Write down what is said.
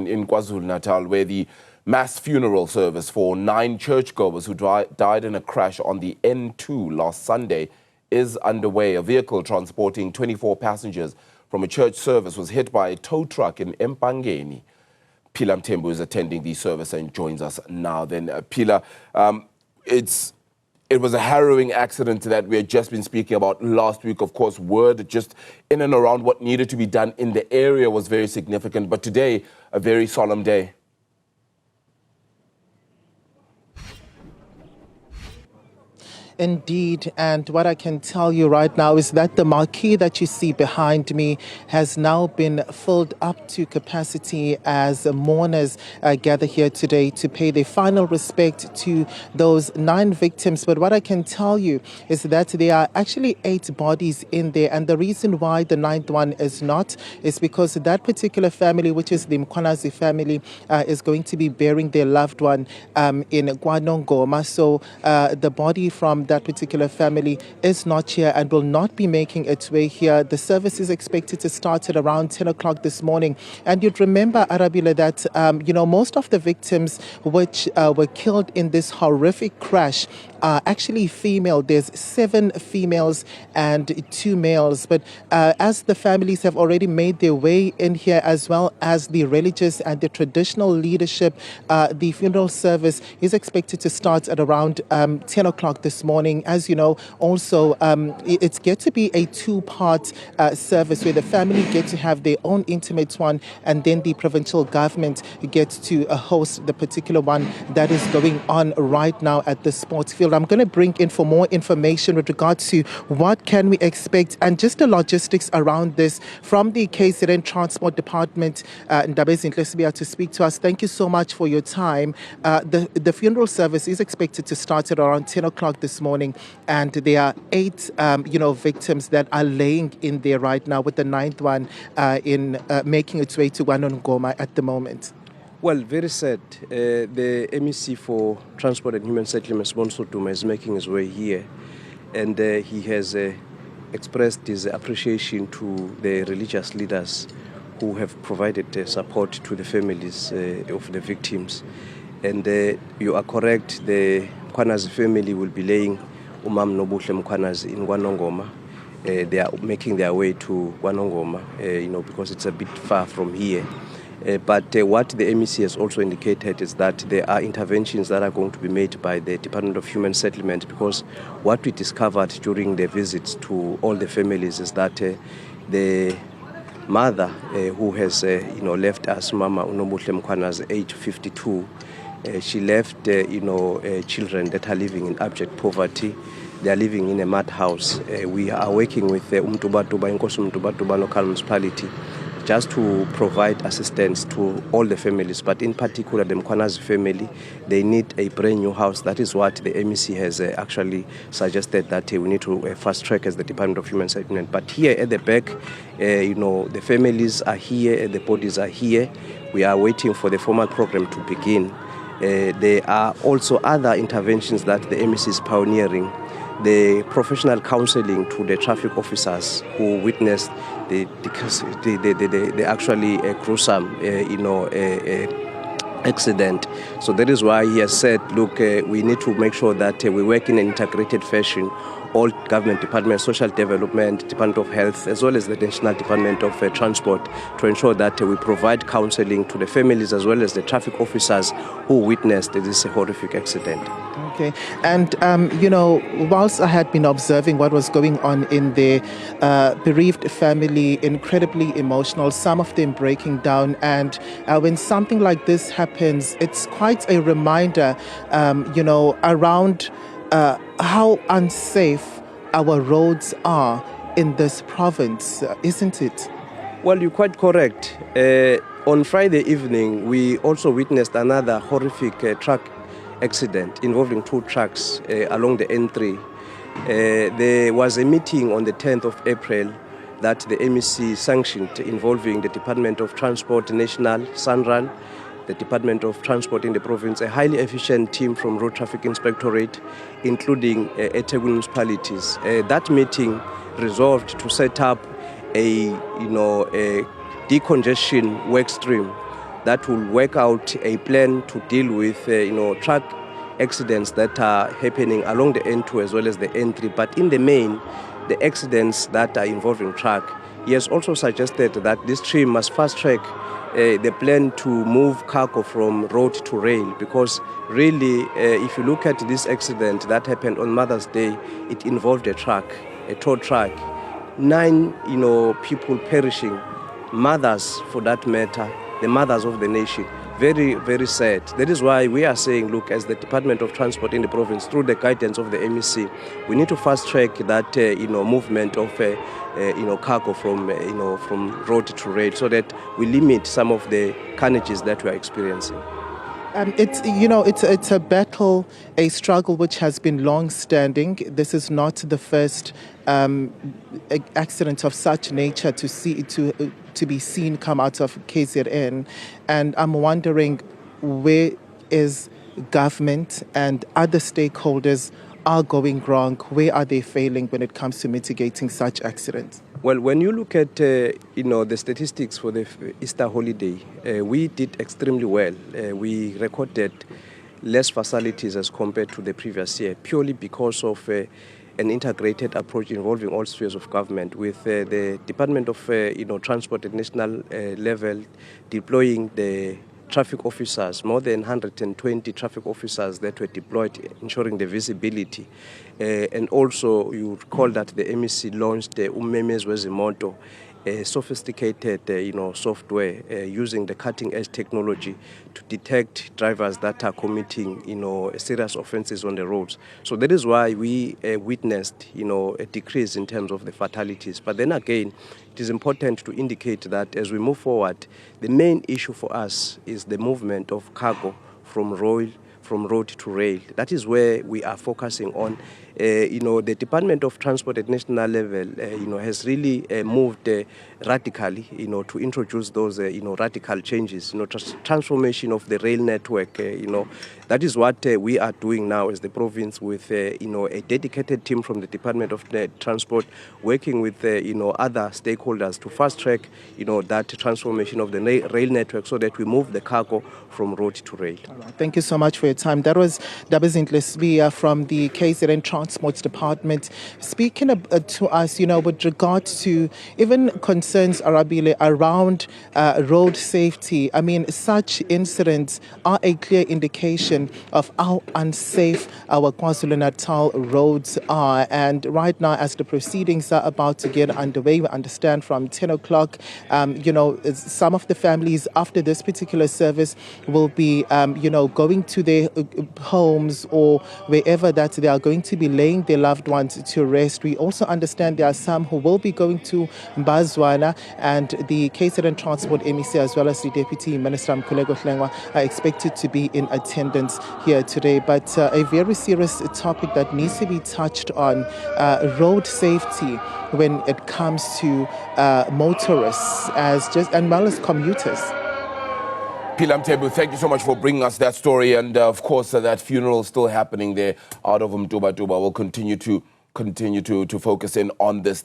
in KwaZulu-Natal, where the mass funeral service for 9 churchgoers who died in a crash on the N2 last Sunday is underway. A vehicle transporting 24 passengers from a church service was hit by a tow truck in Mpangeni. Phila Mthembu is attending the service and joins us now. Then, Phila, it was a harrowing accident that we had just been speaking about last week. Of course, word just in and around what needed to be done in the area was very significant. But today, a very solemn day. Indeed, and what I can tell you right now is that the marquee that you see behind me has now been filled up to capacity as mourners gather here today to pay their final respect to those 9 victims. But what I can tell you is that there are actually 8 bodies in there, and the reason why the 9th one is not is because that particular family, which is the Mkhwanazi family, is going to be burying their loved one in KwaNongoma. So the body from that particular family is not here and will not be making its way here. The service is expected to start at around 10 o'clock this morning. And you'd remember, Arabile, that most of the victims which were killed in this horrific crash are actually female. There's 7 females and 2 males. But as the families have already made their way in here, as well as the religious and the traditional leadership, the funeral service is expected to start at around 10 o'clock this morning. As you know, also, it's get to be a 2-part service where the family get to have their own intimate one, and then the provincial government gets to host the particular one that is going on right now at the sports field. I'm going to bring in for more information with regard to what can we expect and just the logistics around this from the KZN Transport Department. Ndabezinhle Sibiya to speak to us. Thank you so much for your time. The funeral service is expected to start at around 10 o'clock this morning, and there are 8 victims that are laying in there right now, with the 9th one in making its way to KwaNongoma at the moment. Well, very sad. The MEC for Transport and Human Settlements, Sponsor Duma, is making his way here, and he has expressed his appreciation to the religious leaders who have provided support to the families of the victims. And you are correct, the Mkhwanazi family will be laying Umam Nobuhle Mkhwanazi in KwaNongoma. They are making their way to KwaNongoma, because it's a bit far from here. But what the MEC has also indicated is that there are interventions that are going to be made by the Department of Human Settlement, because what we discovered during the visits to all the families is that the mother who has left us, Mama Unobuhle Mkhwanazi, age 52, she left children that are living in abject poverty. They are living in a mud house. We are working with Umtubatuba local municipality just to provide assistance to all the families, but in particular the Mkhwanazi family, they need a brand new house. That is what the MEC has actually suggested, that we need to fast track as the Department of Human Settlement. But here at the back, the families are here, the bodies are here. We are waiting for the formal program to begin. There are also other interventions that the MEC is pioneering. The professional counseling to the traffic officers who witnessed the actually gruesome accident. So that is why he has said, look, we need to make sure that we work in an integrated fashion. All government departments, social development, Department of Health, as well as the National Department of Transport, to ensure that we provide counseling to the families as well as the traffic officers who witnessed this horrific accident. Okay, and whilst I had been observing what was going on in the bereaved family, incredibly emotional, some of them breaking down, and when something like this happens, it's quite a reminder, around how unsafe our roads are in this province, isn't it? Well, you're quite correct. On Friday evening, we also witnessed another horrific truck accident involving 2 trucks along the N3. There was a meeting on the 10th of April that the MEC sanctioned involving the Department of Transport National, Sanral, the Department of Transport in the province, a highly efficient team from Road Traffic Inspectorate, including eThekwini municipalities. That meeting resolved to set up a decongestion work stream that will work out a plan to deal with, truck accidents that are happening along the N2 as well as the N3. But in the main, the accidents that are involving truck. He has also suggested that this team must fast-track the plan to move cargo from road to rail, because really, if you look at this accident that happened on Mother's Day, it involved a truck, a tow truck. 9, people perishing, mothers for that matter, the mothers of the nation. Very, very sad. That is why we are saying, look, as the Department of Transport in the province, through the guidance of the MEC, we need to fast-track that, movement of, cargo from road to rail, so that we limit some of the carnages that we are experiencing. It's a battle, a struggle which has been long-standing. This is not the first accident of such nature to be seen come out of KZN, and I'm wondering, where is government and other stakeholders are going wrong? Where are they failing when it comes to mitigating such accidents? Well, when you look at the statistics for the Easter holiday, we did extremely well. We recorded less fatalities as compared to the previous year, purely because of an integrated approach involving all spheres of government, with the Department of Transport at national level deploying the traffic officers, more than 120 traffic officers that were deployed, ensuring the visibility. And also, you recall that the MEC launched the Ummemes Wezimoto, a sophisticated software using the cutting-edge technology to detect drivers that are committing serious offences on the roads. So that is why we witnessed a decrease in terms of the fatalities. But then again, it is important to indicate that as we move forward, the main issue for us is the movement of cargo from road to rail. That is where we are focusing on. The Department of Transport at national level, has really moved radically, to introduce those, radical changes, transformation of the rail network. That is what we are doing now as the province, with, a dedicated team from the Department of Transport working with, other stakeholders to fast-track, that transformation of the rail network, so that we move the cargo from road to rail. All right. Thank you so much for your time. That was Ndabezinhle Sibiya from the KZN Transport Department, speaking to us, with regard to even concerns, Arabile, around road safety. I mean, such incidents are a clear indication of how unsafe our KwaZulu-Natal roads are. And right now, as the proceedings are about to get underway, we understand from 10 o'clock, some of the families after this particular service will be, going to their homes or wherever that they are going to be laying their loved ones to rest. We also understand there are some who will be going to Mbazwana, and the KZN Transport MEC as well as the Deputy Minister Mkhuleko Hlengwa are expected to be in attendance here today. But a very serious topic that needs to be touched on, road safety when it comes to motorists and well as commuters. Phila Mthembu, thank you so much for bringing us that story. And of course, that funeral still happening there out of Mtuba. We'll continue to focus in on this.